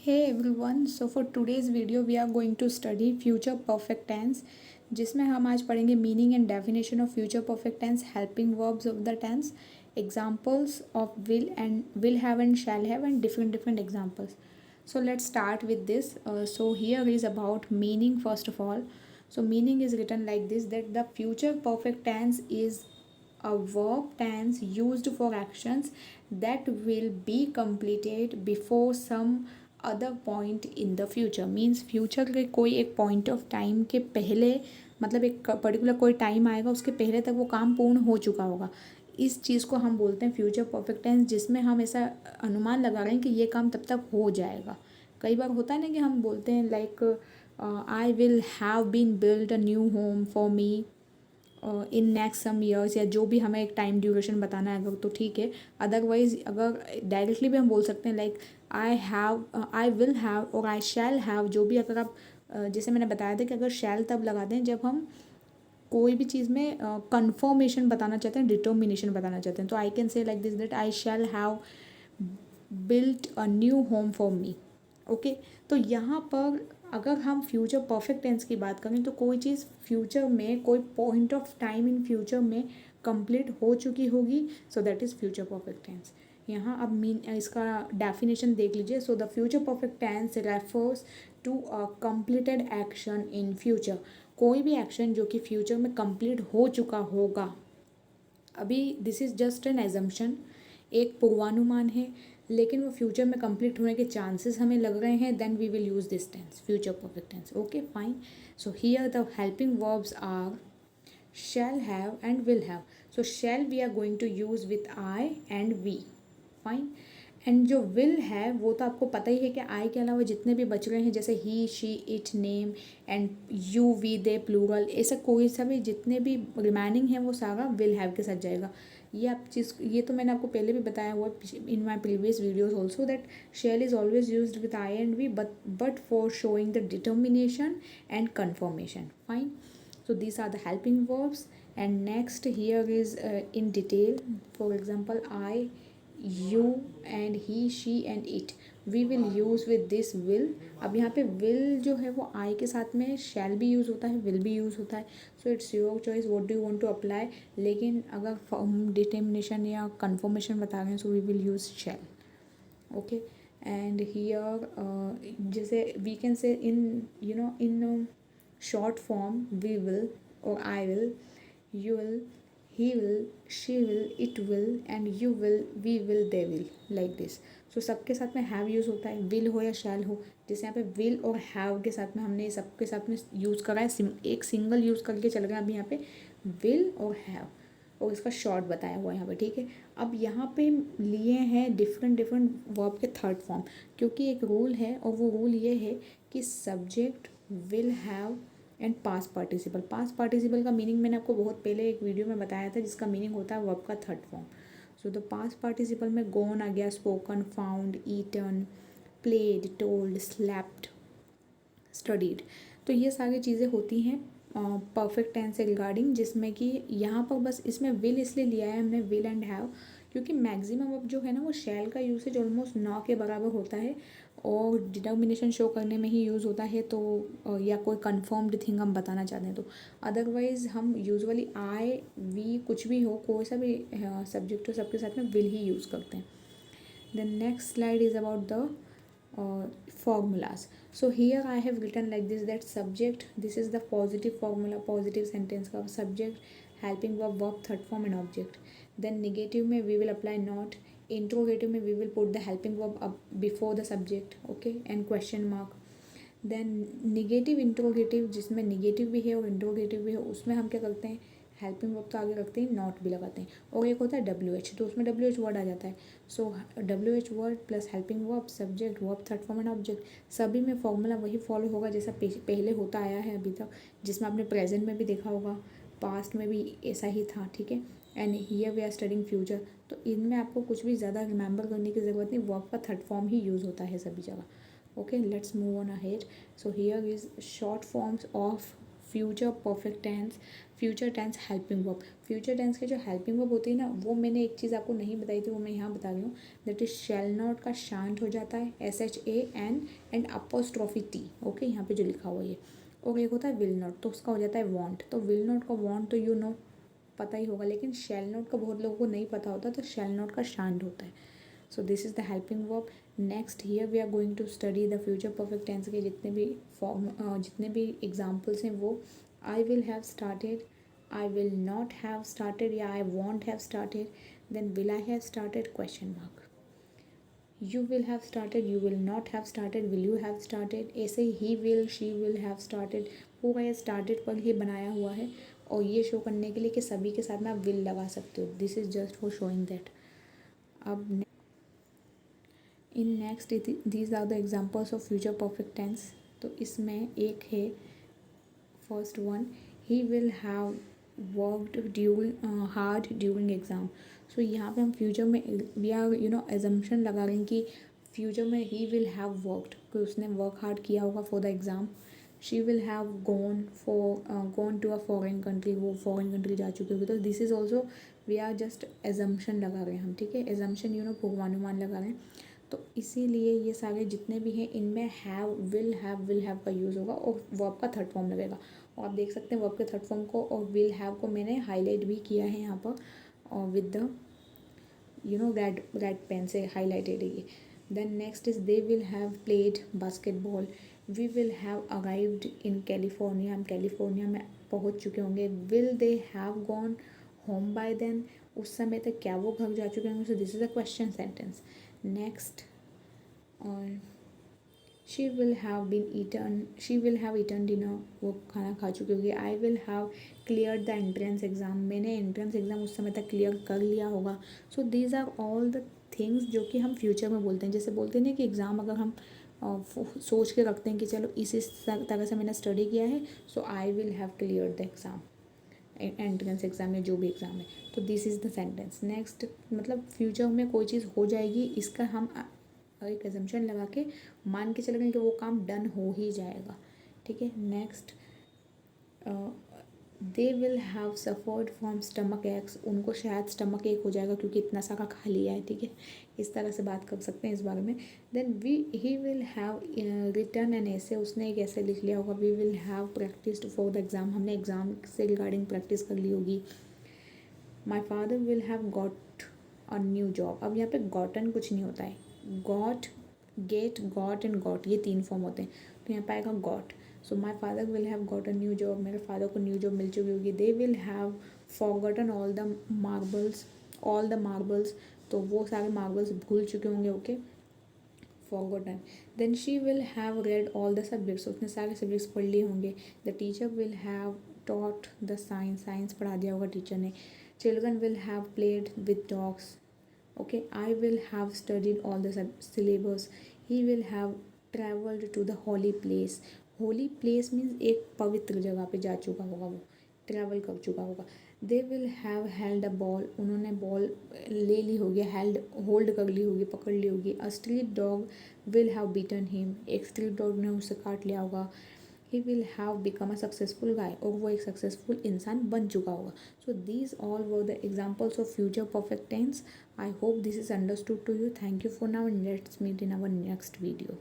Hey everyone, so for today's video we are going to study future perfect tense जिसमें हम आज पढ़ेंगे meaning and definition of future perfect tense, helping verbs of the tense, examples of will have and shall have and different examples. So let's start with this. So here is about meaning first of all. So meaning is written like this, that the future perfect tense is a verb tense used for actions that will be completed before some other point in the future. Means future के कोई एक point of time के पहले, मतलब एक particular कोई time आएगा उसके पहले तक वो काम पूर्ण हो चुका होगा. इस चीज़ को हम बोलते हैं फ्यूचर परफेक्ट टेंस, जिसमें हम ऐसा अनुमान लगा रहे हैं कि ये काम तब तक हो जाएगा. कई बार होता है ना कि हम बोलते हैं like I will have been build a new home for me in next some years, या जो भी हमें एक टाइम ड्यूरेशन बताना है अगर तो ठीक है. अदरवाइज अगर डायरेक्टली भी हम बोल सकते हैं लाइक आई विल हैव और आई शैल हैव. जो भी अगर आप जैसे मैंने बताया था कि अगर शैल तब लगाते हैं जब हम कोई भी चीज़ में कन्फर्मेशन बताना चाहते हैं, डिटर्मिनेशन बताना चाहते हैं. तो I can say like this that I shall have built a new home for me. Okay, तो यहाँ पर अगर हम फ्यूचर परफेक्ट टेंस की बात करें तो कोई चीज़ फ्यूचर में, कोई point of time in future में कंप्लीट हो चुकी होगी, so that is future perfect tense. यहाँ अब इसका डेफिनेशन देख लीजिए. So the future perfect tense refers to a completed action in future. कोई भी एक्शन जो कि फ्यूचर में कंप्लीट हो चुका होगा. अभी this is just an assumption, एक पूर्वानुमान है, लेकिन वो फ्यूचर में कंप्लीट होने के चांसेस हमें लग रहे हैं. Then we will use this tense, future perfect tense. Okay fine. So here the helping verbs are shall have and will have. So shall we are going to use with I and we. Fine. And जो will है वो तो आपको पता ही है कि आई के अलावा जितने भी बच रहे हैं जैसे ही, she, it, name and you, we, they, plural, ऐसा कोई सा भी जितने भी रिमेनिंग है वो सारा विल हैव के साथ जाएगा. ये आप चीज़, ये तो मैंने आपको पहले भी बताया हुआ in my previous videos also, that shall is always use with I and we but for showing the determination and confirmation. Fine. So these are the helping verbs. And next here is in detail. For example, I, you and he, she and it. We will use with this will. अब यहाँ पे will जो है वो I के साथ में shall भी यूज़ होता है, will भी यूज़ होता है. So it's your choice what do you want to apply. लेकिन अगर determination या confirmation बता रहे हैं so we will use shall. Okay. And here जैसे we can say in in short form, we will or I will, you will, he will, she will, it will and you will, we will, they will, like this. So सबके साथ में have use होता है, will हो या shall हो. जैसे यहाँ पे will और have के साथ में हमने सबके साथ में यूज़ करा है, एक सिंगल यूज़ करके चल गए अभी यहाँ पे will और have, और इसका शॉर्ट बताया हुआ है यहाँ पे. ठीक है. अब यहाँ पे लिए हैं डिफरेंट वर्ब के थर्ड फॉर्म, क्योंकि एक रूल है और वो रूल ये है कि subject, will have and past participle. Past participle का मीनिंग मैंने आपको बहुत पहले एक वीडियो में बताया था, जिसका मीनिंग होता है वर्ब का third form. So the past participle में गोन आ गया, spoken, found, eaten, played, told, slapped, studied. तो ये सारी चीज़ें होती हैं परफेक्ट टेंस से रिगार्डिंग, जिसमें कि यहाँ पर बस इसमें विल इसलिए लिया है हमने, विल एंड हैव, क्योंकि मैक्सिमम अब जो है ना वो शैल का यूसेज ऑलमोस्ट ना के बराबर होता है और डिटर्मिनेशन शो करने में ही यूज़ होता है. तो या कोई कंफर्म्ड थिंग हम बताना चाहते हैं तो. अदरवाइज़ हम यूजुअली आई, वी, कुछ भी हो, कोई सा भी सब्जेक्ट हो, सबके साथ में विल ही यूज़ करते हैं. Then next slide is about the formulas. So here I have written like this, that subject, this is the positive formula, positive sentence का subject, helping verb, verb third form and object. Then negative में we will apply not, interrogative में we will put the helping verb up before the subject, okay, and question mark. Then negative interrogative, जिसमें negative भी है और interrogative भी है, उसमें हम क्या करते हैं, हेल्पिंग वर्ब तो आगे रखते हैं, नॉट भी लगाते हैं. और एक होता है डब्ल्यू एच, तो उसमें डब्ल्यू एच वर्ड आ जाता है. So W H word plus helping verb, subject, verb third form and object. सभी में फॉर्मूला वही फॉलो होगा जैसा पहले होता आया है अभी तक, जिसमें आपने प्रेजेंट में भी देखा होगा, पास्ट में भी ऐसा ही था. ठीक है. And here we are studying future. तो इनमें आपको कुछ भी ज़्यादा रिमेंबर करने की ज़रूरत नहीं, वर्ब का थर्ड फॉर्म ही यूज़ होता है सभी जगह. Okay, let's move on ahead. So here is short forms of future perfect tense. Future tense helping verb, future tense के जो हेल्पिंग वर्ब होती है ना, वो मैंने एक चीज़ आपको नहीं बताई थी, वो मैं यहाँ बता रही हूँ। दैट इज शैल नॉट का शांत हो जाता है SHAN and apostrophe T, okay, यहाँ पे जो लिखा हुआ है ये। और एक होता है विल नॉट, तो उसका हो जाता है वॉन्ट। तो विल नॉट का वॉन्ट तो यू नो पता ही होगा, लेकिन शैल नॉट का बहुत लोगों को नहीं पता होता, तो शैल नॉट का शांत होता है। So this is the helping verb. Next here we are going to study the future perfect tense के जितने भी फॉर्म जितने भी एग्जाम्पल्स हैं वो। I will have started, I will not have started, या I won't have started, then will I have started, question mark. You will have started, you will not have started, will you have started, ऐसे he will, she will have started, पूरा ये started पर ही बनाया हुआ है, और ये show करने के लिए कि सभी के साथ में आप will लगा सकते हो, this is just for showing that. अब in next these are the examples of future perfect tense. तो इसमें एक है first one, he will have worked during hard during exam. So यहाँ पे हम फ्यूचर में वी आर एजम्पशन लगा रहे हैं कि फ्यूचर में ही विल हैव वर्कड, कि उसने वर्क हार्ड किया होगा for the exam. She will have gone to a foreign country, वो फॉरेन कंट्री जा चुकी होगी। तो this is also we are just assumption लगा रहे हैं हम, ठीक है, एजम्पशन पूर्वानुमान लगा रहे हैं। तो इसीलिए ये सारे जितने भी हैं इनमें हैव विल हैव का यूज़ होगा और वर्ब का थर्ड फॉर्म लगेगा। और आप देख सकते हैं वर्ब के थर्ड फॉर्म को और विल हैव को मैंने हाईलाइट भी किया है यहाँ पर, और विद द रेड पेन से हाईलाइटेड है ये। Then next is they will have played basketball, we will have arrived in California, हम कैलिफोर्निया में पहुँच चुके होंगे। Will they have gone home by then, उस समय तक क्या वो घर जा चुके होंगे। So this is a question sentence. Next, और she will have eaten dinner, वो खाना खा चुकी होगी। I will have clear the entrance exam, मैंने एंट्रेंस एग्ज़ाम उस समय तक क्लियर कर लिया होगा। So these are all the things जो कि हम फ्यूचर में बोलते हैं। जैसे बोलते हैं ना कि एग्ज़ाम अगर हम सोच के रखते हैं कि चलो इसी तरह से मैंने स्टडी किया है, so I will have clear the exam, entrance exam या जो भी एग्ज़ाम है। तो this is the sentence. Next, मतलब फ्यूचर में कोई चीज़ हो जाएगी, इसका हम एक एजम्पशन लगा के मान के चल रहे हैं कि वो काम डन हो ही जाएगा, ठीक है। Next, they will have suffered from stomach x, उनको शायद स्टमक एक हो जाएगा क्योंकि इतना सारा खा लिया है, ठीक है, इस तरह से बात कर सकते हैं इस बारे में। Then he will have written an essay, उसने एक ऐसे लिख लिया होगा। We will have practised for the exam, हमने एग्ज़ाम से रिगार्डिंग प्रैक्टिस कर ली होगी। My father will have got a new job, अब यहाँ पे गॉटन कुछ नहीं होता है, got, get, got and got, ये तीन फॉर्म होते हैं। तो यहाँ पे आएगा got. So my father will have got a new job, मेरे फादर को न्यू जॉब मिल चुकी होगी। They will have forgotten all the marbles, तो वो सारे मार्बल्स भूल चुके होंगे, okay, forgotten. Then she will have read all the subjects, उसने सारे सब्जेक्ट्स पढ़ लिए होंगे। The teacher will have taught the science पढ़ा दिया होगा टीचर ने। Children will have played with dogs, okay, I will have studied all the syllabus. He will have traveled to the holy place, holy place means एक पवित्र जगह पे जा चुका होगा, वो ट्रैवल कर चुका होगा। They will have held a ball, उन्होंने बॉल ले ली होगी, होल्ड कर ली होगी, पकड़ ली होगी। A street dog will have beaten him, एक स्ट्रीट डॉग ने उसे काट लिया होगा। He will have become a successful guy, और वो एक सक्सेसफुल इंसान बन चुका होगा। So these all were the examples of future perfect tense. I hope this is understood to you. Thank you for now and let's meet in our next video.